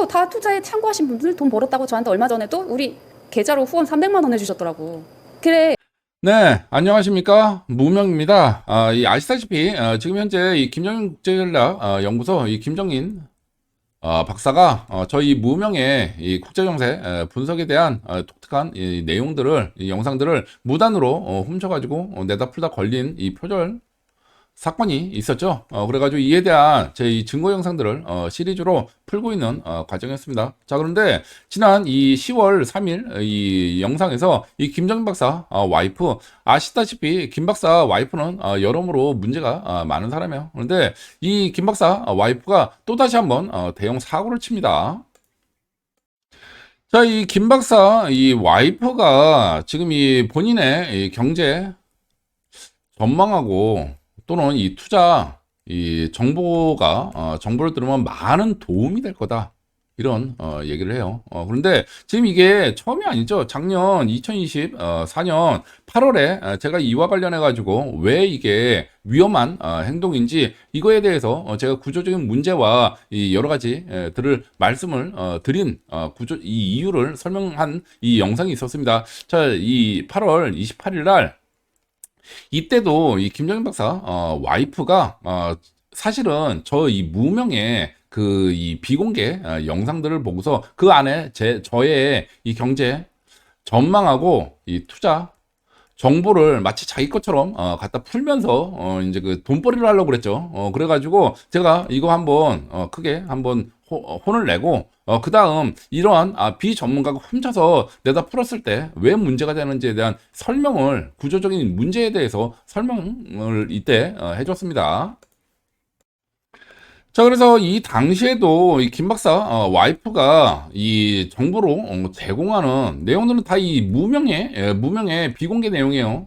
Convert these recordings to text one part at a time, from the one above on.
그거 다 투자에 참고하신 분들 돈 벌었다고 저한테 얼마 전에도 우리 계좌로 후원 300만 원 해주셨더라고. 그래. 네, 안녕하십니까? 무명입니다. 아시다시피, 지금 현재 이 김정인 국제전략 연구소 이 김정인 박사가 저희 무명의 이 국제정세 분석에 대한 독특한 이 내용들을, 이 영상들을 무단으로 훔쳐가지고 내다 풀다 걸린 이 표절 사건이 있었죠. 그래가지고 이에 대한 제 이 증거 영상들을 시리즈로 풀고 있는 과정이었습니다. 자, 그런데 지난 이 10월 3일 이 영상에서 이 김정인 박사 와이프, 아시다시피 김 박사 와이프는 여러모로 문제가 많은 사람이에요. 그런데 이 김 박사 와이프가 또다시 한번 대형 사고를 칩니다. 자, 이 김 박사 이 와이프가 지금 이 본인의 이 경제 전망하고 또는 이 투자 이 정보를 들으면 많은 도움이 될 거다, 이런 얘기를 해요. 그런데 지금 이게 처음이 아니죠. 작년 2024년 8월에 제가 이와 관련해 가지고 왜 이게 위험한 행동인지, 이거에 대해서 제가 구조적인 문제와 이 여러 가지들을 말씀을 드린 이 이유를 설명한 이 영상이 있었습니다. 자, 이 8월 28일 날 이때도 이 김정인 박사 와이프가 사실은 저 이 무명의 그 이 비공개 영상들을 보고서 그 안에 저의 이 경제 전망하고 이 투자 정보를 마치 자기 것처럼 갖다 풀면서 이제 그 돈벌이를 하려고 그랬죠. 그래가지고 제가 이거 한번 크게 한번 혼을 내고, 그 다음 이러한 비전문가가 훔쳐서 내다 풀었을 때 왜 문제가 되는지에 대한 설명을, 구조적인 문제에 대해서 설명을 이때 해줬습니다. 자, 그래서 이 당시에도 이 김 박사 와이프가 이 정보로 제공하는 내용들은 다 이 무명의 비공개 내용이에요.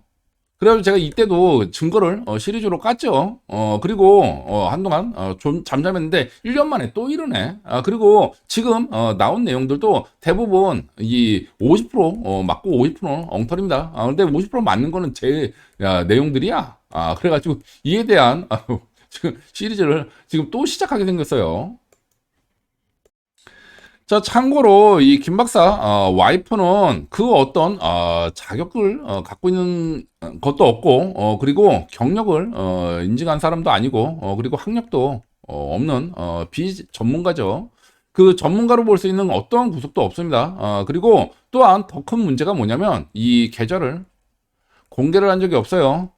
그래서 제가 이때도 증거를 시리즈로 깠죠. 그리고 한동안 좀 잠잠했는데 1년 만에 또 이러네. 그리고 지금 나온 내용들도 대부분 이 50% 맞고 50%는 엉터리입니다. 근데 50% 맞는 거는 제 내용들이야. 그래가지고 이에 대한 지금 시리즈를 지금 또 시작하게 생겼어요. 자, 참고로 이 김 박사 와이프는 그 어떤 자격을 갖고 있는 것도 없고, 그리고 경력을 인증한 사람도 아니고, 그리고 학력도 없는 비전문가죠. 그 전문가로 볼 수 있는 어떠한 구석도 없습니다. 그리고 또한 더 큰 문제가 뭐냐면 이 계좌를 공개를 한 적이 없어요.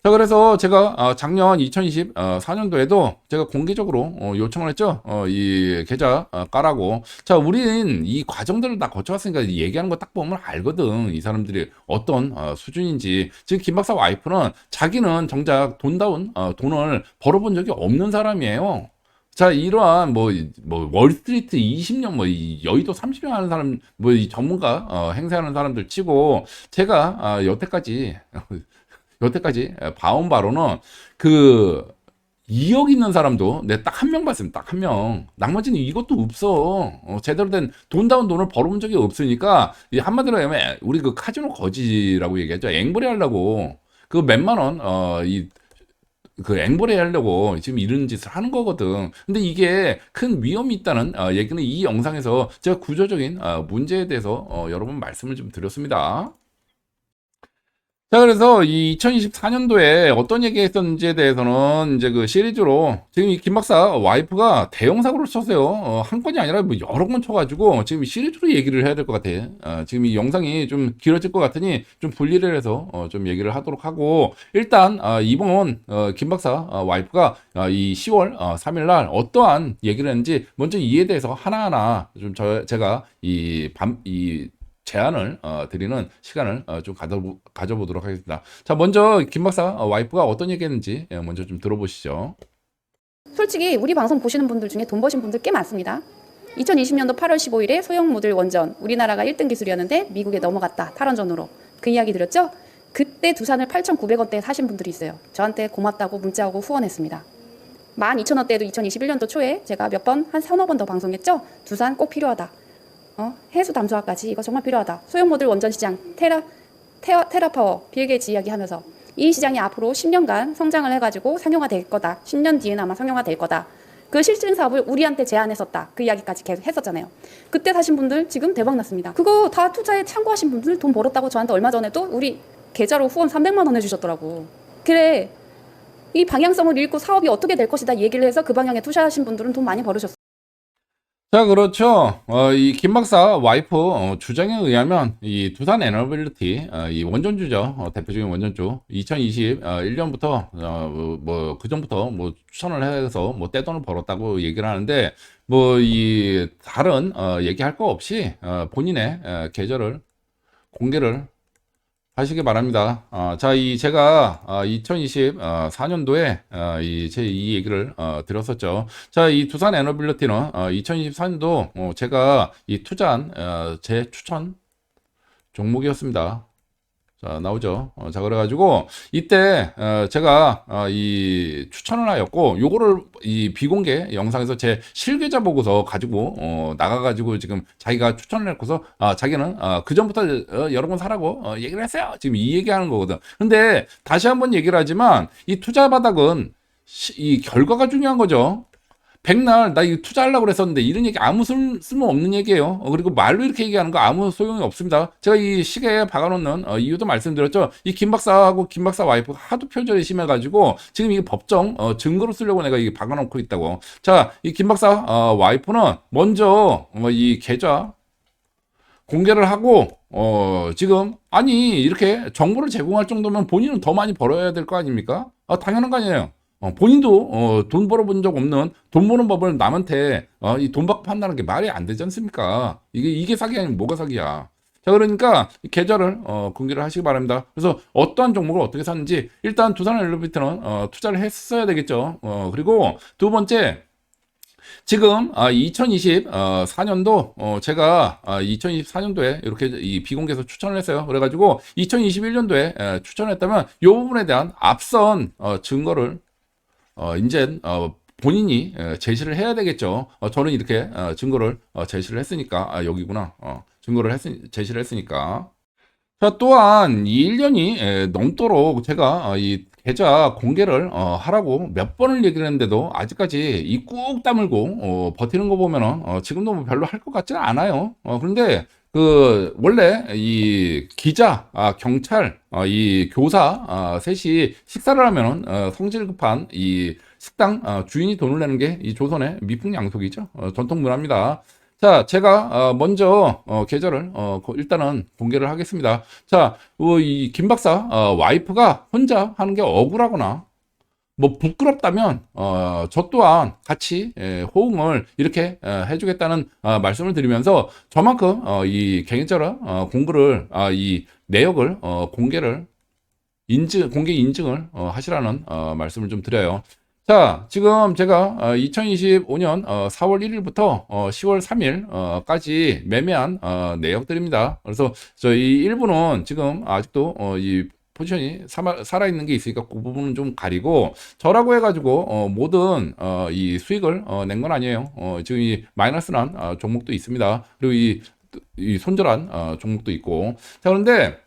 자, 그래서 제가 작년 2024년도에도 제가 공개적으로 요청을 했죠. 이 계좌 까라고. 자, 우리는 이 과정들을 다 거쳐왔으니까 얘기하는 거 딱 보면 알거든, 이 사람들이 어떤 수준인지. 지금 김 박사 와이프는 자기는 정작 돈다운 돈을 벌어본 적이 없는 사람이에요. 자, 이러한 월스트리트 20년, 이 여의도 30년 하는 사람, 이 전문가 행세하는 사람들 치고, 제가 여태까지 봐온 바로는 그 2억 있는 사람도 내 딱 한 명 봤습니다. 딱 한 명. 나머지는 이것도 없어. 제대로 된 돈다운 돈을 벌어본 적이 없으니까, 이 한마디로 하면 우리 그 카지노 거지라고 얘기하죠. 앵벌이 하려고 그 몇만 원 그 앵벌이 하려고 지금 이런 짓을 하는 거거든. 근데 이게 큰 위험이 있다는 얘기는 이 영상에서 제가 구조적인 문제에 대해서 여러 번 말씀을 좀 드렸습니다. 자, 그래서 이 2024년도에 어떤 얘기 했었는지에 대해서는 이제 그 시리즈로 지금 이 김 박사 와이프가 대형 사고를 쳤어요. 한 건이 아니라 뭐 여러 건 쳐가지고 지금 시리즈로 얘기를 해야 될 것 같아. 지금 이 영상이 좀 길어질 것 같으니 좀 분리를 해서 좀 얘기를 하도록 하고, 일단 이번 김 박사 와이프가 이 10월 3일 날 어떠한 얘기를 했는지 먼저 이에 대해서 하나하나 좀 제가 이 제안을 드리는 시간을 좀 가져보도록 하겠습니다. 자, 먼저 김 박사 와이프가 어떤 얘기했는지 먼저 좀 들어보시죠. 솔직히 우리 방송 보시는 분들 중에 돈 버신 분들 꽤 많습니다. 2020년도 8월 15일에 소형 모듈 원전 우리나라가 1등 기술이었는데 미국에 넘어갔다, 탈원전으로. 그 이야기 드렸죠? 그때 두산을 8,900원대에 사신 분들이 있어요. 저한테 고맙다고 문자하고 후원했습니다. 12,000원대에도 2021년도 초에 제가 몇 번, 한 서너 번 더 방송했죠? 두산 꼭 필요하다. 해수 담수화까지 이거 정말 필요하다. 소형 모듈 원전 시장 테라파워 빌 게이츠 이야기하면서 이 시장이 앞으로 10년간 성장을 해가지고 상용화 될 거다. 10년 뒤에는 아마 상용화 될 거다. 그 실증 사업을 우리한테 제안했었다. 그 이야기까지 계속 했었잖아요. 그때 사신 분들 지금 대박 났습니다. 그거 다 투자에 참고하신 분들 돈 벌었다고 저한테 얼마 전에도 우리 계좌로 후원 300만 원 해주셨더라고. 그래, 이 방향성을 잃고 사업이 어떻게 될 것이다 얘기를 해서 그 방향에 투자하신 분들은 돈 많이 벌으셨어요. 자, 그렇죠. 이 김 박사 와이프 주장에 의하면 이 두산 에너빌리티 이 원전주죠. 대표적인 원전주 2021년부터 뭐 그전부터 뭐 추천을 해서 뭐 떼돈을 벌었다고 얘기를 하는데 뭐 이 다른 얘기할 거 없이 본인의 계좌를 공개를 하시기 바랍니다. 자, 제가 2024년도에 이 얘기를 드렸었죠. 자, 이 두산 에너빌리티는 2024년도 제가 이 투자한 제 추천 종목이었습니다. 자, 나오죠. 자, 그래가지고, 이때, 제가, 이 추천을 하였고, 요거를 이 비공개 영상에서 제 실계좌 보고서 가지고, 나가가지고 지금 자기가 추천을 했고서, 자기는, 그전부터 여러 번 사라고, 얘기를 했어요. 지금 이 얘기하는 거거든. 근데, 다시 한번 얘기를 하지만, 이 투자 바닥은, 이 결과가 중요한 거죠. 백날 나 이거 투자하려고 그랬었는데 이런 얘기 아무 쓸모없는 얘기예요. 그리고 말로 이렇게 얘기하는 거 아무 소용이 없습니다. 제가 이 시계에 박아놓는 이유도 말씀드렸죠. 이 김 박사하고 김 박사 와이프가 하도 표절이 심해가지고 지금 이게 법정 증거로 쓰려고 내가 이게 박아놓고 있다고. 자, 이 김 박사 와이프는 먼저 이 계좌 공개를 하고 지금 아니 이렇게 정보를 제공할 정도면 본인은 더 많이 벌어야 될 거 아닙니까? 당연한 거 아니에요. 본인도 돈 벌어본 적 없는 돈 버는 법을 남한테 이 돈 받고 판다는 게 말이 안 되지 않습니까? 이게 사기 아니면 뭐가 사기야? 자, 그러니까 이 계좌를 공개를 하시기 바랍니다. 그래서 어떠한 종목을 어떻게 샀는지 일단 두산 엘리베이터는 투자를 했어야 되겠죠. 그리고 두 번째 지금 2024년도 제가 2024년도에 이렇게 이 비공개에서 추천을 했어요. 그래가지고 2021년도에 추천했다면 이 부분에 대한 앞선 증거를 이제 본인이 제시를 해야 되겠죠. 저는 이렇게 증거를 제시를 했으니까 여기구나. 증거를 제시를 했으니까. 자, 또한 이 1년이 넘도록 제가 이 계좌 공개를 하라고 몇 번을 얘기를 했는데도 아직까지 이 꾹 다물고 버티는 거 보면은 지금도 뭐 별로 할 것 같지는 않아요. 그런데 그 원래 이 기자, 경찰, 이 교사 셋이 식사를 하면은 성질 급한 이 식당 주인이 돈을 내는 게 이 조선의 미풍양속이죠. 전통 문화입니다. 자, 제가 먼저 계좌를 일단은 공개를 하겠습니다. 자, 이 김 박사 와이프가 혼자 하는 게 억울하거나 뭐 부끄럽다면 저 또한 같이 호응을 이렇게 해주겠다는 말씀을 드리면서 저만큼 이 계좌를 공개를 이 내역을 공개 인증을 하시라는 말씀을 좀 드려요. 자, 지금 제가 2025년 4월 1일부터 10월 3일까지 매매한 내역들입니다. 그래서 저희 일부는 지금 아직도 이 포지션이 살아있는 게 있으니까 그 부분은 좀 가리고 저라고 해가지고 모든 이 수익을 낸 건 아니에요. 지금 이 마이너스 난 종목도 있습니다. 그리고 이 손절한 종목도 있고. 자, 그런데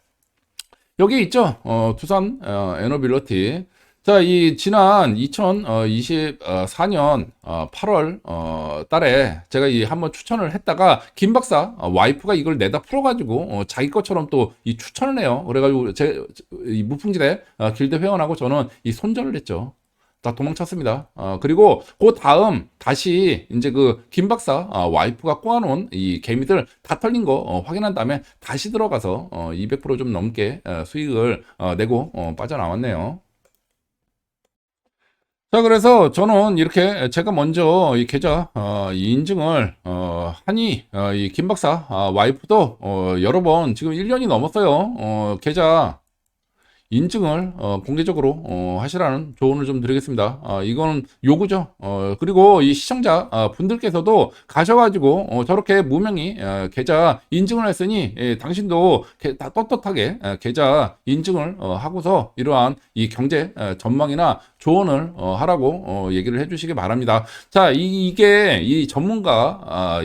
여기 있죠. 두산 에너빌리티. 자, 이 지난 2024년 8월 달에 제가 이 한번 추천을 했다가 김 박사 와이프가 이걸 내다 풀어가지고 자기 것처럼 또 이 추천을 해요. 그래가지고 이 무풍지대 길드 회원하고 저는 이 손절을 했죠. 다 도망쳤습니다. 그리고 그 다음 다시 이제 그 김 박사 와이프가 꼬아놓은 이 개미들 다 털린 거 확인한 다음에 다시 들어가서 200%좀 넘게 수익을 내고 빠져나왔네요. 자, 그래서 저는 이렇게 제가 먼저 이 계좌 이 인증을 하니 이 김 박사 와이프도 여러 번 지금 1년이 넘었어요. 계좌 인증을 공개적으로 하시라는 조언을 좀 드리겠습니다. 이거는 요구죠. 그리고 이 시청자 분들께서도 가셔가지고 저렇게 무명히 계좌 인증을 했으니 당신도 다 떳떳하게 계좌 인증을 하고서 이러한 이 경제 전망이나 조언을 하라고 얘기를 해주시기 바랍니다. 자, 이게 이 전문가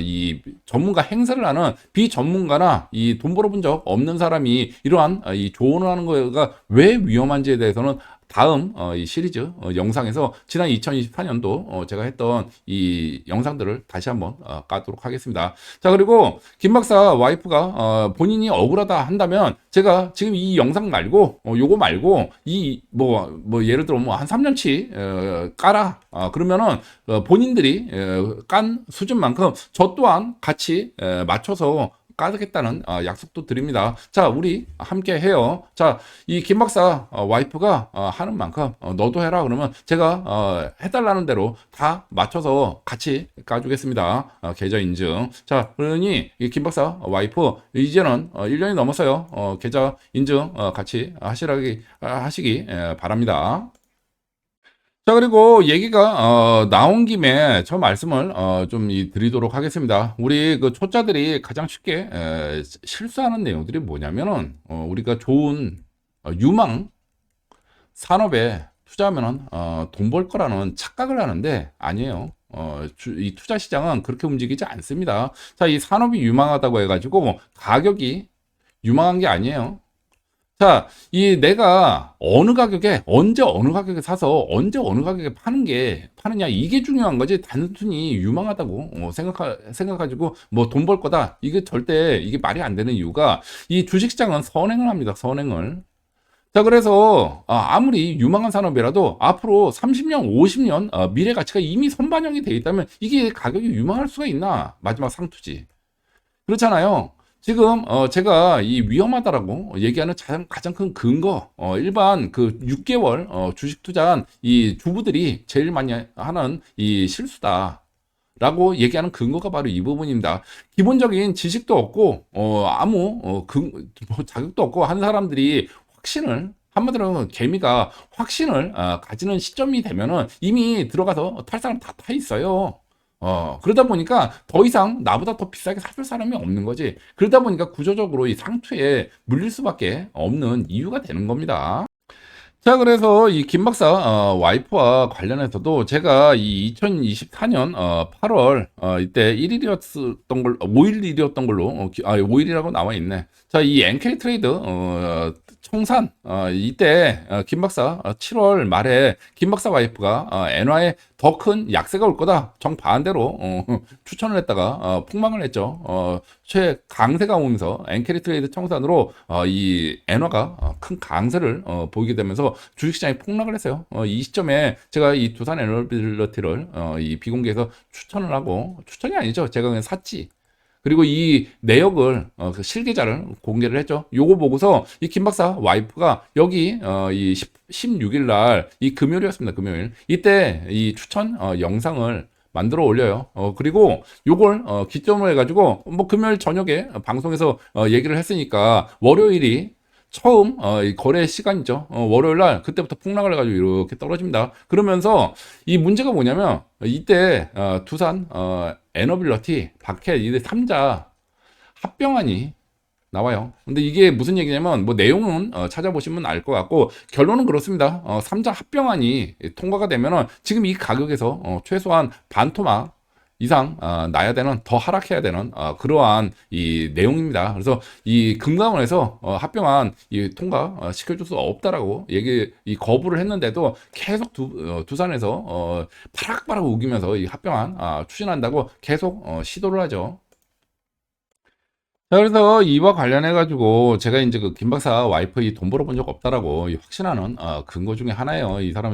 행세를 하는 비전문가나 이 돈 벌어본 적 없는 사람이 이러한 이 조언을 하는 거가 왜 위험한지에 대해서는 다음 이 시리즈 영상에서 지난 2024년도 제가 했던 이 영상들을 다시 한번 까도록 하겠습니다. 자, 그리고 김 박사 와이프가 본인이 억울하다 한다면 제가 지금 이 영상 말고 요거 말고 이 뭐 예를 들어 뭐 한 3년치 까라 그러면은 본인들이 깐 수준만큼 저 또한 같이 맞춰서 까겠다는 약속도 드립니다. 자, 우리 함께 해요. 자, 이 김 박사 와이프가 하는 만큼 너도 해라 그러면 제가 해달라는 대로 다 맞춰서 같이 까주겠습니다. 계좌 인증. 자, 그러니 이 김 박사 와이프 이제는 1년이 넘었어요. 계좌 인증 같이 하시기 바랍니다. 자, 그리고 얘기가 나온 김에 저 말씀을 좀 드리도록 하겠습니다. 우리 그 초짜들이 가장 쉽게 실수하는 내용들이 뭐냐면은 우리가 좋은 유망 산업에 투자하면은 돈 벌 거라는 착각을 하는데 아니에요. 이 투자 시장은 그렇게 움직이지 않습니다. 자, 이 산업이 유망하다고 해가지고 가격이 유망한 게 아니에요. 자, 이 내가 어느 가격에, 언제 어느 가격에 사서 언제 어느 가격에 파느냐, 이게 중요한 거지. 단순히 유망하다고 생각가지고 뭐 돈 벌 거다. 이게 절대, 이게 말이 안 되는 이유가 이 주식시장은 선행을 합니다. 선행을. 자, 그래서 아무리 유망한 산업이라도 앞으로 30년, 50년 미래 가치가 이미 선반영이 돼 있다면 이게 가격이 유망할 수가 있나? 마지막 상투지. 그렇잖아요. 지금 제가 이 위험하다라고 얘기하는 가장 큰 근거 일반 그 6개월 주식 투자한 이 주부들이 제일 많이 하는 이 실수다. 라고 얘기하는 근거가 바로 이 부분입니다. 기본적인 지식도 없고 아무 뭐 자격도 없고 한 사람들이 확신을 한마디로 개미가 확신을 가지는 시점이 되면은 이미 들어가서 탈 사람 다 타 있어요. 그러다 보니까 더 이상 나보다 더 비싸게 사줄 사람이 없는 거지. 그러다 보니까 구조적으로 이 상투에 물릴 수밖에 없는 이유가 되는 겁니다. 자, 그래서 이 김 박사 와이프와 관련해서도 제가 이 2024년 8월 이때 1일이었던 걸 5일이었던 걸로 5일이라고 나와 있네. 자, 이 NK 트레이드 청산 이때 김 박사 7월 말에 김 박사 와이프가 엔화에 더 큰 약세가 올 거다 정반대로 추천을 했다가 폭망을 했죠. 최강세가 오면서 엔캐리 트레이드 청산으로 이 엔화가 큰 강세를 보이게 되면서 주식시장이 폭락을 했어요. 이 시점에 제가 이 두산 에너빌리티를 이 비공개에서 추천을 하고 추천이 아니죠. 제가 그냥 샀지. 그리고 이 내역을 그 실계좌를 공개를 했죠. 요거 보고서 이 김 박사 와이프가 여기 이 16일 날 이 금요일이었습니다. 금요일 이때 이 추천 영상을 만들어 올려요. 그리고 요걸 기점으로 해가지고 뭐 금요일 저녁에 방송에서 얘기를 했으니까 월요일이 처음 이 거래 시간이죠. 월요일 날 그때부터 폭락을 해가지고 이렇게 떨어집니다. 그러면서 이 문제가 뭐냐면 이때 두산 에너빌러티 박해 이들 3자 합병안이 나와요. 근데 이게 무슨 얘기냐면 뭐 내용은 찾아보시면 알 것 같고 결론은 그렇습니다. 3자 합병안이 통과가 되면은 지금 이 가격에서 최소한 반토막 이상 나야 되는 더 하락해야 되는 그러한 이 내용입니다. 그래서 이 금감원에서 합병안 이 통과 시켜줄 수 없다라고 이 거부를 했는데도 계속 두산에서 파락파락 우기면서 이 합병안 추진한다고 계속 시도를 하죠. 자, 그래서 이와 관련해 가지고 제가 이제 그 김 박사 와이프 이 돈 벌어본 적 없다라고 이 확신하는 근거 중에 하나예요. 이 사람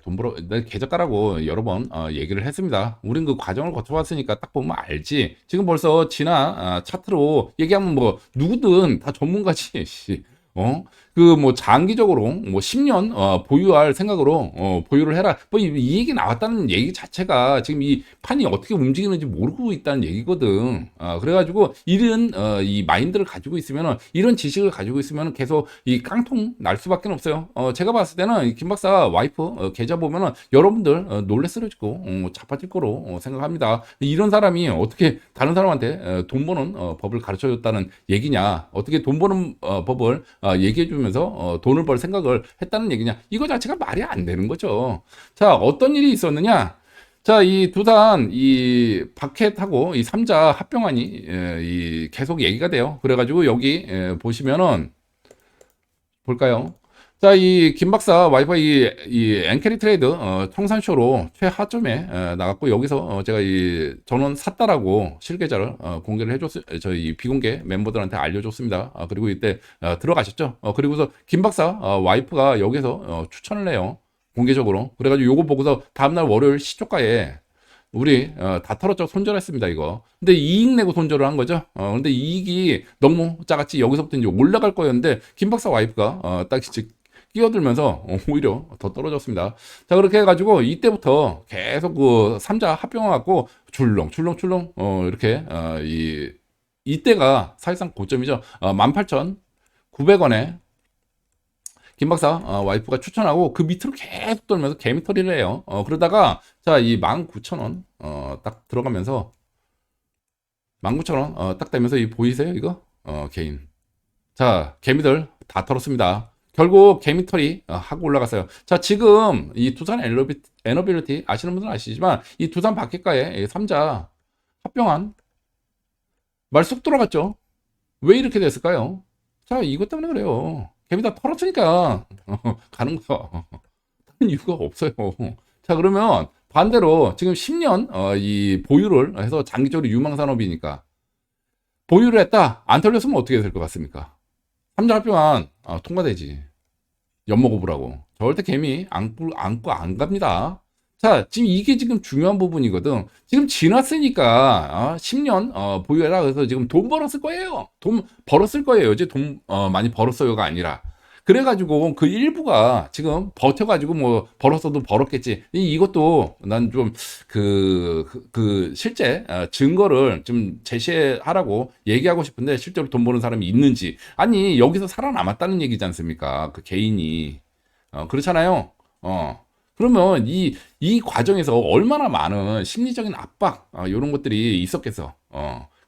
돈 벌어 내 계좌가라고 여러 번 얘기를 했습니다. 우린 그 과정을 거쳐봤으니까 딱 보면 알지. 지금 벌써 지난 차트로 얘기하면 뭐 누구든 다 전문가지. 씨. 그 뭐 장기적으로 뭐 10년 보유할 생각으로 보유를 해라. 뭐 이 얘기 나왔다는 얘기 자체가 지금 이 판이 어떻게 움직이는지 모르고 있다는 얘기거든. 그래가지고 이런 이 마인드를 가지고 있으면은 이런 지식을 가지고 있으면은 계속 이 깡통 날 수밖에 없어요. 제가 봤을 때는 김 박사 와이프 계좌 보면은 여러분들 놀래 쓰러지고 자빠질 거로 생각합니다. 이런 사람이 어떻게 다른 사람한테 돈 버는 법을 가르쳐 줬다는 얘기냐? 어떻게 돈 버는 법을 얘기해 주면서 돈을 벌 생각을 했다는 얘기냐? 이거 자체가 말이 안 되는 거죠. 자, 어떤 일이 있었느냐? 자, 이 두산 이 바켓하고 이 3자 합병안이 이 계속 얘기가 돼요. 그래가지고 여기 보시면은 볼까요? 자, 이 김 박사 와이프가 이 엔캐리 트레이드 청산쇼로 최하점에 나갔고 여기서 제가 이 전원 샀다라고 실계좌를 공개를 저희 비공개 멤버들한테 알려줬습니다. 그리고 이때 들어가셨죠. 그리고서 김 박사 와이프가 여기서 추천을 해요. 공개적으로. 그래가지고 요거 보고서 다음날 월요일 시초가에 우리 다 털었죠. 손절했습니다 이거. 근데 이익 내고 손절을 한 거죠. 근데 이익이 너무 작았지 여기서부터 이제 올라갈 거였는데 김 박사 와이프가 딱 끼어들면서 오히려 더 떨어졌습니다. 자, 그렇게 해가지고 이때부터 계속 그 삼자 합병해갖고 출렁출렁 이렇게 이때가 사실상 고점이죠. 18,900원에 김 박사 와이프가 추천하고 그 밑으로 계속 돌면서 개미털이를 해요. 그러다가 자, 이 19,000원 딱 들어가면서 19,000원 딱 되면서 이 보이세요 이거? 개인. 자, 개미들 다 털었습니다. 결국 개미털이 하고 올라갔어요. 자, 지금 이 두산 에너빌리티 아시는 분들은 아시지만 이 두산 바퀴가에 삼자 합병한 말 쑥 들어갔죠. 왜 이렇게 됐을까요? 자, 이것 때문에 그래요. 개미 다 털었으니까 가는 거. 다른 이유가 없어요. 자, 그러면 반대로 지금 10년 이 보유를 해서 장기적으로 유망산업이니까 보유를 했다. 안 털렸으면 어떻게 될 것 같습니까? 삼자 합병안 통과되지. 엿먹어보라고. 절대 개미 안고 안 갑니다. 자, 지금 이게 지금 중요한 부분이거든. 지금 지났으니까 10년 보유해라. 그래서 지금 돈 벌었을 거예요. 돈 벌었을 거예요. 이제 돈 많이 벌었어요가 아니라. 그래가지고 그 일부가 지금 버텨가지고 뭐 벌었어도 벌었겠지. 이것도 난 좀 그 실제 증거를 좀 제시하라고 얘기하고 싶은데 실제로 돈 버는 사람이 있는지. 아니, 여기서 살아남았다는 얘기지 않습니까? 그 개인이. 그렇잖아요. 그러면 이 과정에서 얼마나 많은 심리적인 압박, 이런 것들이 있었겠어.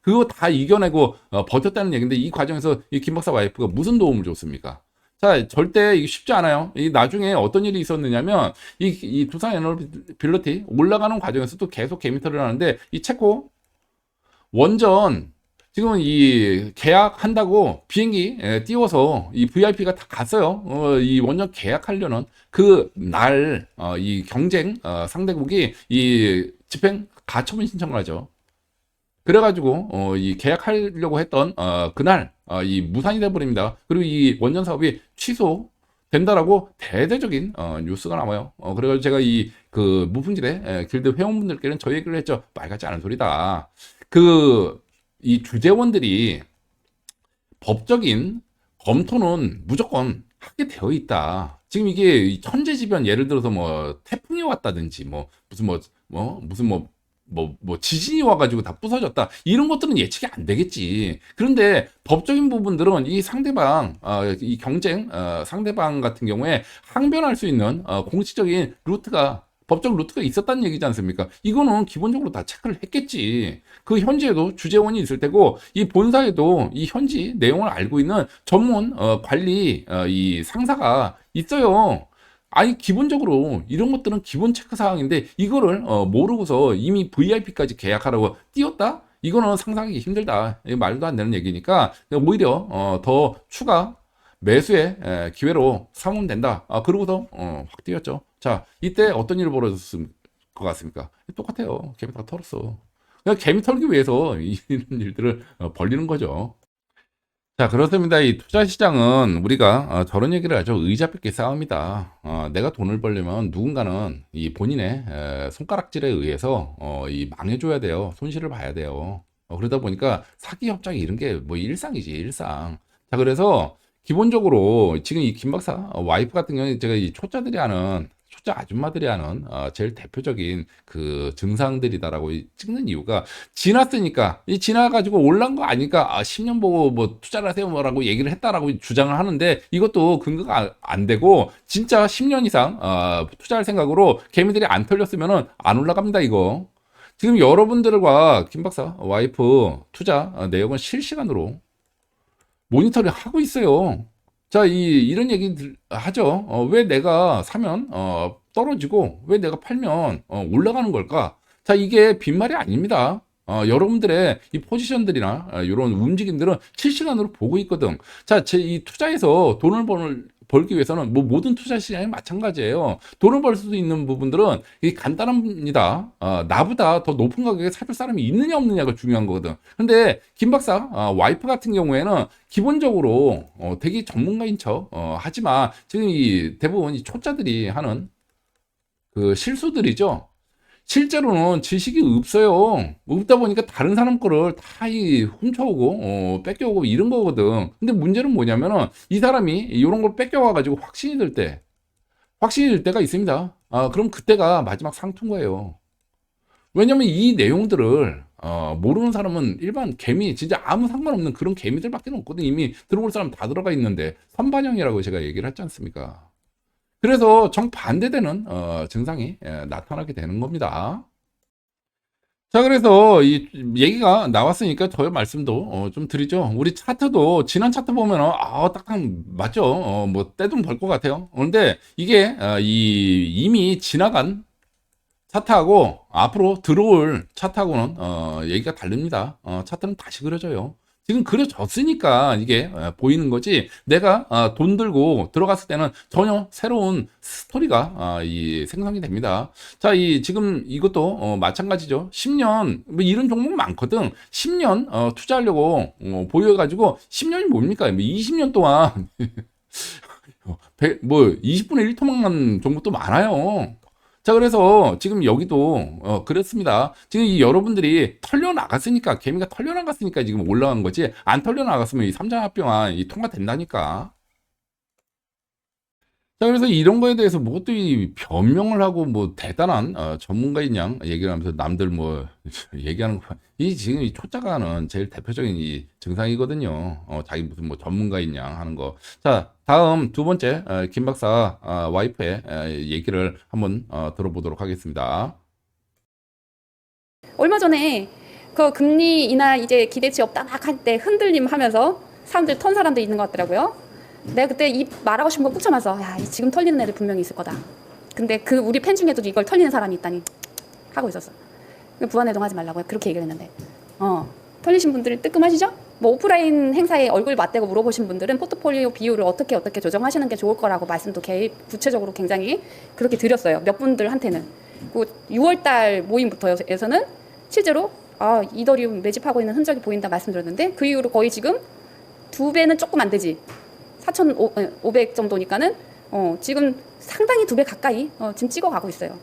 그거 다 이겨내고 버텼다는 얘기인데 이 과정에서 이 김 박사 와이프가 무슨 도움을 줬습니까? 자, 절대 이게 쉽지 않아요. 이 나중에 어떤 일이 있었느냐면 이 두산 에너빌리티 올라가는 과정에서도 계속 개미털을 하는데 이 체코 원전 지금 이 계약한다고 비행기 띄워서 이 VIP가 다 갔어요. 이 원전 계약하려는 그 날 이 경쟁 상대국이 이 집행 가처분 신청을 하죠. 그래가지고 이 계약하려고 했던 그날 이 무산이 돼버립니다. 그리고 이 원전 사업이 취소된다라고 대대적인 뉴스가 나와요. 그래가지고 제가 이 그 무풍지대 길드 회원분들께는 저 얘기를 했죠. 말 같지 않은 소리다. 이 주재원들이 법적인 검토는 무조건 하게 되어 있다. 지금 이게 천재지변 예를 들어서 뭐 태풍이 왔다든지 무슨 지진이 와가지고 다 부서졌다. 이런 것들은 예측이 안 되겠지. 그런데 법적인 부분들은 이 상대방, 이 경쟁, 상대방 같은 경우에 항변할 수 있는 공식적인 법적 루트가 있었다는 얘기지 않습니까? 이거는 기본적으로 다 체크를 했겠지. 그 현지에도 주재원이 있을 테고, 이 본사에도 이 현지 내용을 알고 있는 전문 관리 이 상사가 있어요. 아니, 기본적으로 이런 것들은 기본 체크 사항인데 이거를 모르고서 이미 VIP까지 계약하라고 띄웠다? 이거는 상상하기 힘들다. 이거 말도 안 되는 얘기니까 오히려 더 추가 매수의 기회로 삼으면 된다. 그러고서 확 뛰었죠. 자, 이때 어떤 일이 벌어졌을 것 같습니까? 똑같아요. 개미 다 털었어. 그냥 개미 털기 위해서 이런 일들을 벌리는 거죠. 자, 그렇습니다. 이 투자 시장은 우리가 저런 얘기를 하죠. 의자 뺏기 싸움이다. 내가 돈을 벌려면 누군가는 이 본인의 손가락질에 의해서 이 망해줘야 돼요. 손실을 봐야 돼요. 그러다 보니까 사기 협작 이런 게 뭐 일상이지, 일상. 자, 그래서 기본적으로 지금 이 김 박사 와이프 같은 경우에 제가 이 초짜 아줌마들이 하는 제일 대표적인 그 증상들이다라고 찍는 이유가 지났으니까 이 지나가지고 올란 거 아니까 10년 보고 뭐 투자를 하세요 뭐라고 얘기를 했다라고 주장을 하는데 이것도 근거가 안 되고 진짜 10년 이상 투자할 생각으로 개미들이 안 털렸으면은 안 올라갑니다 이거. 지금 여러분들과 김 박사 와이프 투자 내역은 실시간으로 모니터를 하고 있어요. 자, 이런 얘기 하죠. 왜 내가 사면 떨어지고 왜 내가 팔면 올라가는 걸까? 자, 이게 빈말이 아닙니다. 여러분들의 이 포지션들이나 이런 움직임들은 실시간으로 보고 있거든. 자, 제 이 투자에서 돈을 벌기 위해서는 뭐 모든 투자 시장이 마찬가지예요. 돈을 벌 수 있는 부분들은 이게 간단합니다. 나보다 더 높은 가격에 사줄 사람이 있느냐 없느냐가 중요한 거거든. 근데 김 박사 와이프 같은 경우에는 기본적으로 되게 전문가인 척 하지만 지금 이 대부분 이 초짜들이 하는 그 실수들이죠. 실제로는 지식이 없어요. 없다 보니까 다른 사람 거를 다 훔쳐오고, 뺏겨오고 이런 거거든. 근데 문제는 뭐냐면은 이 사람이 이런 걸 뺏겨와가지고 확신이 들 때가 있습니다. 그럼 그때가 마지막 상투인 거예요. 왜냐면 이 내용들을, 모르는 사람은 일반 개미, 진짜 아무 상관없는 그런 개미들밖에 없거든. 이미 들어볼 사람 다 들어가 있는데, 선반영이라고 제가 얘기를 했지 않습니까? 그래서 정반대되는 증상이 나타나게 되는 겁니다. 자, 그래서 이 얘기가 나왔으니까 저의 말씀도 좀 드리죠. 우리 차트도 지난 차트 보면은 딱딱 맞죠. 뭐 떼돈 벌 것 같아요. 그런데 이게 이미 지나간 차트하고 앞으로 들어올 차트하고는 얘기가 다릅니다. 차트는 다시 그려져요. 지금 그려졌으니까 이게 보이는 거지. 내가 돈 들고 들어갔을 때는 전혀 새로운 스토리가 이 생성이 됩니다. 자, 이 지금 이것도 마찬가지죠. 10년 뭐 이런 종목 많거든. 10년 투자하려고 보여가지고 10년이 뭡니까? 뭐 20년 동안 뭐 20분의 1 토막난 종목도 많아요. 자, 그래서 지금 여기도 그렇습니다. 지금 이 여러분들이 털려 나갔으니까, 개미가 털려 나갔으니까 지금 올라간 거지. 안 털려 나갔으면 이 삼자합병안 이 통과된다니까. 자, 그래서 이런 거에 대해서 뭐 또 이 변명을 하고 뭐 대단한 전문가인 양 얘기를 하면서 남들 뭐 얘기하는 거. 이 지금 이 초짜가 하는 제일 대표적인 이 증상이거든요. 자기 무슨 뭐 전문가인 양 하는 거. 자, 다음 두 번째 김 박사 와이프의 얘기를 한번 들어보도록 하겠습니다. 얼마 전에 그 금리 인하 이제 기대치 없다 막 할 때 흔들림 하면서 사람들 턴 사람도 있는 것 같더라고요. 내가 그때 입 말하고 싶은 거 꾹 참아서 야, 지금 털리는 애들 분명히 있을 거다. 근데 그 우리 팬 중에도 이걸 털리는 사람이 있다니 하고 있었어. 부안해동 하지 말라고 그렇게 얘기를 했는데 털리신 분들 뜨끔하시죠? 뭐 오프라인 행사에 얼굴 맞대고 물어보신 분들은 포트폴리오 비율을 어떻게 조정하시는 게 좋을 거라고 말씀도 구체적으로 굉장히 그렇게 드렸어요. 몇 분들한테는. 그 6월달 모임부터에서는 실제로 이더리움 매집하고 있는 흔적이 보인다 말씀드렸는데 그 이후로 거의 지금 2배는 조금 안 되지. 4,500 정도니까는 지금 상당히 2배 가까이 지금 찍어가고 있어요.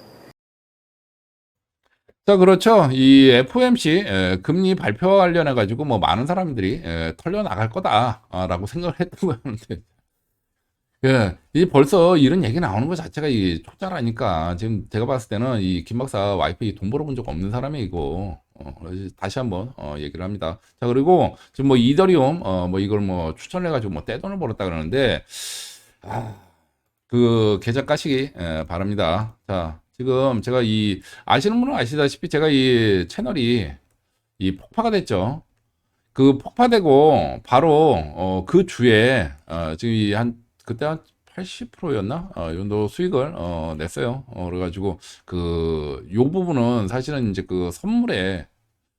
자, 그렇죠. 이 FOMC 금리 발표와 관련해 가지고 뭐 많은 사람들이 털려 나갈 거다라고 생각을 했던 거였는데, 예, 이 벌써 이런 얘기 나오는 것 자체가 이 초짜라니까. 지금 제가 봤을 때는 이 김 박사 와이프 돈 벌어본 적 없는 사람이고, 그래서 다시 한번 얘기를 합니다. 자, 그리고 지금 뭐 이더리움 뭐 이걸 뭐 추천해가지고 뭐 떼돈을 벌었다 그러는데, 그 계좌 까시기 바랍니다. 자, 지금 제가 아시는 분은 아시다시피 제가 이 채널이 이 폭파가 됐죠. 그 폭파되고 바로 그 주에 지금 그때 한 80%였나? 이 정도 수익을 냈어요. 그래가지고 요 부분은 사실은 이제 그 선물에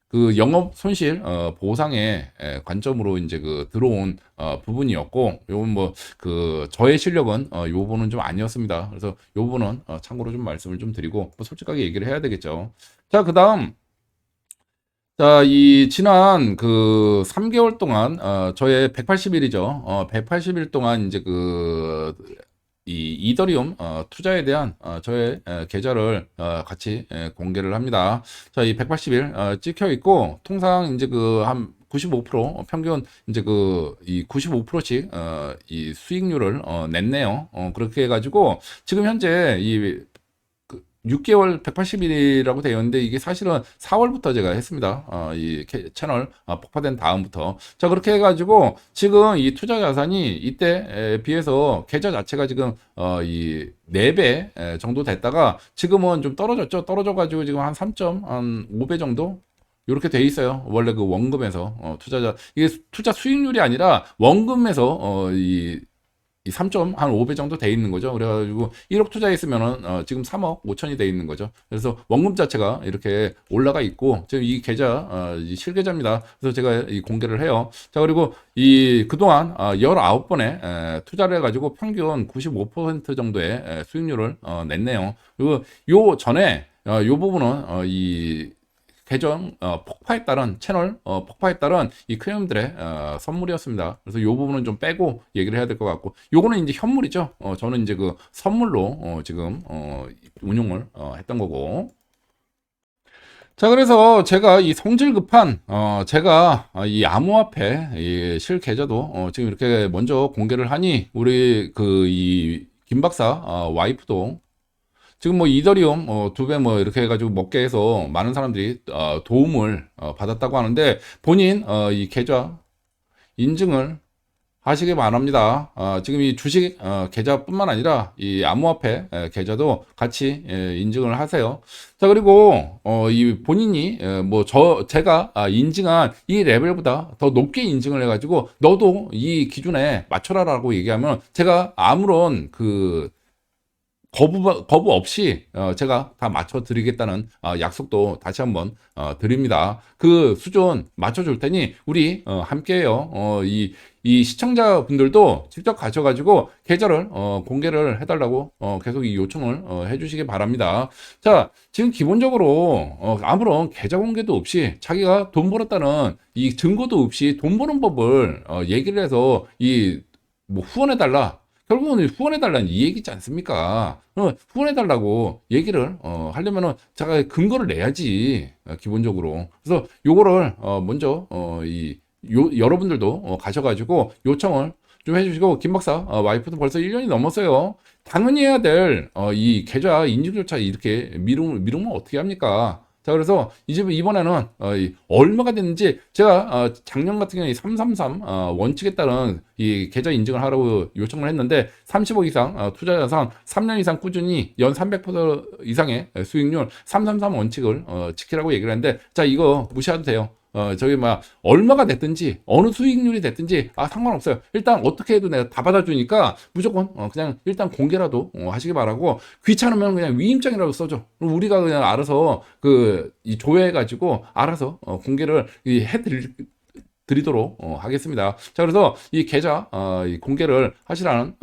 그 영업 손실 보상의 관점으로 이제 그 들어온 부분이었고, 요건 뭐 그 저의 실력은 요 부분은 좀 아니었습니다. 그래서 요 부분은 참고로 좀 말씀을 좀 드리고 뭐 솔직하게 얘기를 해야 되겠죠. 자, 그다음 자, 이 지난 그 3개월 동안 저의 180일이죠. 180일 동안 이제 이 이더리움 투자에 대한 저의 계좌를 같이 공개를 합니다. 자, 이 180일 찍혀 있고 통상 이제 그 한 95% 평균 이제 이 95%씩 이 수익률을 냈네요. 그렇게 해가지고 지금 현재 6개월 180일이라고 되어 있는데 이게 사실은 4월부터 제가 했습니다. 이 채널 폭파된 다음부터. 자, 그렇게 해가지고 지금 이 투자 자산이 이때에 비해서 계좌 자체가 지금 이 4배 정도 됐다가 지금은 좀 떨어졌죠. 떨어져가지고 지금 한 3.5배 정도? 이렇게 돼 있어요. 원래 그 원금에서 이게 투자 수익률이 아니라 원금에서 이 3.5배 정도 돼 있는 거죠. 그래가지고 1억 투자했으면은 지금 3억 5천이 돼 있는 거죠. 그래서 원금 자체가 이렇게 올라가 있고 지금 이 계좌 이 실계좌입니다. 그래서 제가 이 공개를 해요. 자, 그리고 이 그동안 19번에 투자를 해가지고 평균 95% 정도의 수익률을 냈네요. 그리고 요 전에 요 부분은 이 계정 폭파에 따른 채널 폭파에 따른 이 크리움들의 선물이었습니다. 그래서 이 부분은 좀 빼고 얘기를 해야 될 것 같고, 요거는 이제 현물이죠. 저는 이제 그 선물로 지금 운용을 했던 거고. 자, 그래서 제가 이 성질 급한 제가 이 암호화폐 이 실계좌도 지금 이렇게 먼저 공개를 하니 우리 그 이 김 박사 와이프도 지금 뭐 이더리움 2배 뭐 이렇게 해가지고 먹게 해서 많은 사람들이 도움을 받았다고 하는데, 본인 이 계좌 인증을 하시기 바랍니다. 지금 이 주식 계좌뿐만 아니라 이 암호화폐 계좌도 같이 인증을 하세요. 자, 그리고 이 본인이 제가 인증한 이 레벨보다 더 높게 인증을 해가지고 너도 이 기준에 맞춰라라고 얘기하면 제가 아무런 그 거부 없이 제가 다 맞춰 드리겠다는 약속도 다시 한번 드립니다. 그 수준 맞춰 줄 테니 우리 함께해요. 이 시청자분들도 직접 가셔가지고 계좌를 공개를 해달라고 계속 이 요청을 해주시기 바랍니다. 자, 지금 기본적으로 아무런 계좌 공개도 없이 자기가 돈 벌었다는 이 증거도 없이 돈 버는 법을 얘기를 해서 이 뭐 후원해달라, 결국은 후원해달라는 이 얘기지 않습니까? 후원해달라고 얘기를 하려면은 제가 근거를 내야지, 기본적으로. 그래서 요거를 먼저 여러분들도 가셔가지고 요청을 좀 해주시고, 김 박사 와이프도 벌써 1년이 넘었어요. 당연히 해야 될 이 계좌 인증조차 이렇게 미루면 어떻게 합니까? 자, 그래서 이번에는 얼마가 됐는지 제가 작년 같은 경우에 333 원칙에 따른 이 계좌 인증을 하라고 요청을 했는데, 30억 이상 투자 자산 3년 이상 꾸준히 연 300% 이상의 수익률 333 원칙을 지키라고 얘기를 했는데, 자, 이거 무시해도 돼요. 저기 막 얼마가 됐든지 어느 수익률이 됐든지 상관없어요. 일단 어떻게 해도 내가 다 받아주니까 무조건 그냥 일단 공개라도 하시기 바라고, 귀찮으면 그냥 위임장이라도 써줘. 그럼 우리가 그냥 알아서 이 조회해가지고 알아서 공개를 드리도록 하겠습니다. 자, 그래서 이 계좌 이 공개를 하시라는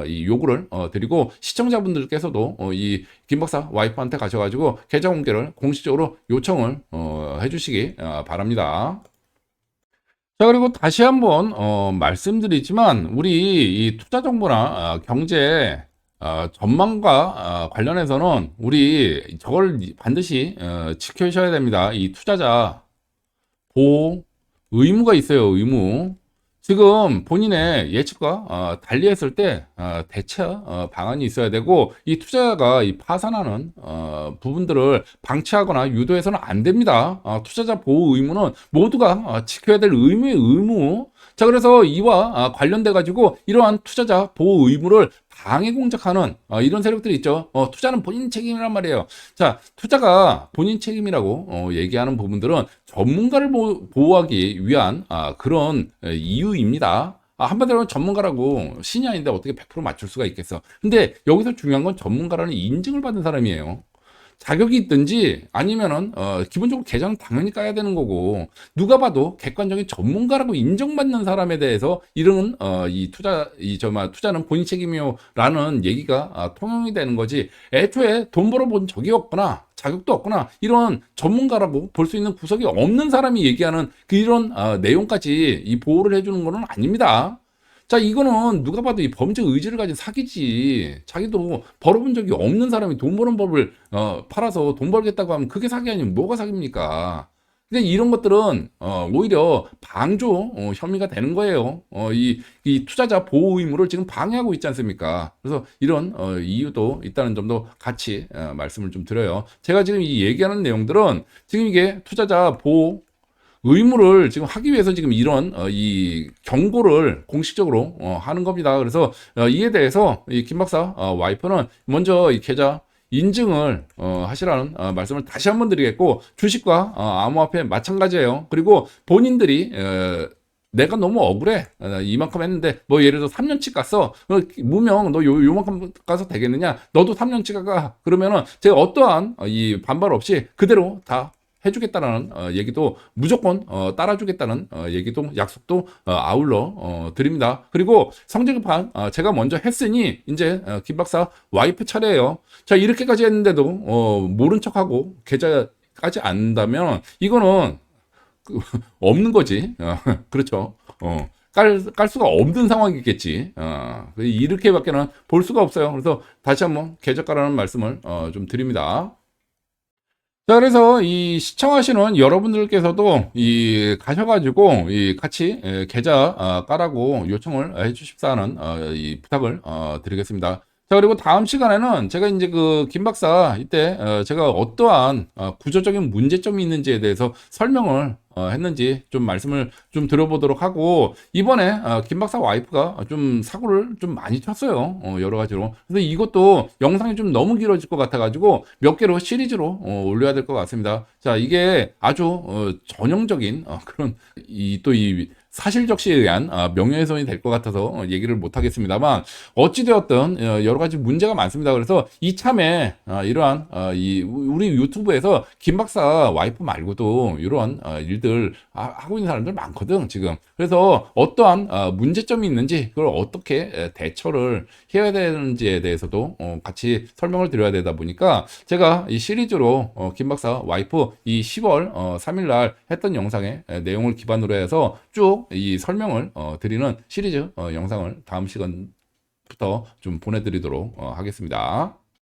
이 요구를 드리고, 시청자분들께서도 이 김박사 와이프한테 가셔가지고 계좌 공개를 공식적으로 요청을 해주시기 바랍니다. 자, 그리고 다시 한번 말씀드리지만 우리 이 투자 정보나 경제 전망과 관련해서는 우리 저걸 반드시 지켜주셔야 됩니다. 이 투자자 보호 의무가 있어요. 의무. 지금 본인의 예측과 달리했을 때 대체 방안이 있어야 되고, 이 투자자가 이 파산하는 부분들을 방치하거나 유도해서는 안 됩니다. 투자자 보호 의무는 모두가 지켜야 될 의무의 의무. 자, 그래서 이와 관련돼 가지고 이러한 투자자 보호 의무를 방해 공작하는 이런 세력들이 있죠. 투자는 본인 책임이란 말이에요. 자, 투자가 본인 책임이라고 얘기하는 부분들은 전문가를 보호하기 위한 그런 이유입니다. 한마디로 전문가라고 신이 아닌데 어떻게 100% 맞출 수가 있겠어. 근데 여기서 중요한 건 전문가라는 인증을 받은 사람이에요. 자격이 있든지 아니면은 기본적으로 계좌는 당연히 까야 되는 거고, 누가 봐도 객관적인 전문가라고 인정받는 사람에 대해서 이런 이 투자는 본인 책임이요라는 얘기가 통용이 되는 거지, 애초에 돈 벌어본 적이 없거나 자격도 없거나 이런 전문가라고 볼 수 있는 구석이 없는 사람이 얘기하는 이런 내용까지 이 보호를 해주는 거는 아닙니다. 자, 이거는 누가 봐도 이 범죄 의지를 가진 사기지. 자기도 벌어본 적이 없는 사람이 돈 버는 법을 팔아서 돈 벌겠다고 하면 그게 사기 아니면 뭐가 사기입니까? 근데 이런 것들은 오히려 방조 혐의가 되는 거예요. 이 투자자 보호 의무를 지금 방해하고 있지 않습니까? 그래서 이런 이유도 있다는 점도 같이 말씀을 좀 드려요. 제가 지금 이 얘기하는 내용들은 지금 이게 투자자 보호 의무를 지금 하기 위해서 지금 이런 이 경고를 공식적으로 하는 겁니다. 그래서 이에 대해서 이 김 박사 와이프는 먼저 이 계좌 인증을 하시라는 말씀을 다시 한번 드리겠고, 주식과 암호화폐 마찬가지예요. 그리고 본인들이 내가 너무 억울해. 이만큼 했는데 뭐 예를 들어 3년치 깠어. 무명 너 요만큼 까서 되겠느냐? 너도 3년치 가. 그러면은 제가 어떠한 이 반발 없이 그대로 다 해주겠다라는 얘기도 무조건 따라주겠다는 얘기도 약속도 아울러 드립니다. 그리고 성적급한 제가 먼저 했으니 이제 김 박사 와이프 차례예요. 자 이렇게까지 했는데도 모른 척하고 계좌까지 안다면 이거는 없는 거지. 그렇죠. 깔 수가 없는 상황이겠지. 이렇게밖에는 볼 수가 없어요. 그래서 다시 한번 계좌가라는 말씀을 좀 드립니다. 자, 그래서 이 시청하시는 여러분들께서도 이 가셔가지고 이 같이 계좌 까라고 요청을 해주십사 하는 이 부탁을 드리겠습니다. 자, 그리고 다음 시간에는 제가 이제 그 김 박사 이때 제가 어떠한 구조적인 문제점이 있는지에 대해서 설명을 했는지 좀 말씀을 좀 들어보도록 하고 이번에 김 박사 와이프가 좀 사고를 좀 많이 쳤어요. 여러 가지로. 그래서 이것도 영상이 좀 너무 길어질 것 같아가지고 몇 개로 시리즈로 올려야 될 것 같습니다. 자, 이게 아주 전형적인 그런 이 사실적시에 의한 명예훼손이 될 것 같아서 얘기를 못 하겠습니다만 어찌되었든 여러 가지 문제가 많습니다. 그래서 이참에 이러한 우리 유튜브에서 김 박사 와이프 말고도 이러한 일들 하고 있는 사람들 많거든 지금. 그래서 어떠한 문제점이 있는지 그걸 어떻게 대처를 해야 되는지에 대해서도 같이 설명을 드려야 되다 보니까 제가 이 시리즈로 김 박사 와이프 이 10월 3일 날 했던 영상의 내용을 기반으로 해서 쭉 이 설명을 드리는 시리즈 영상을 다음 시간부터 좀 보내드리도록 하겠습니다.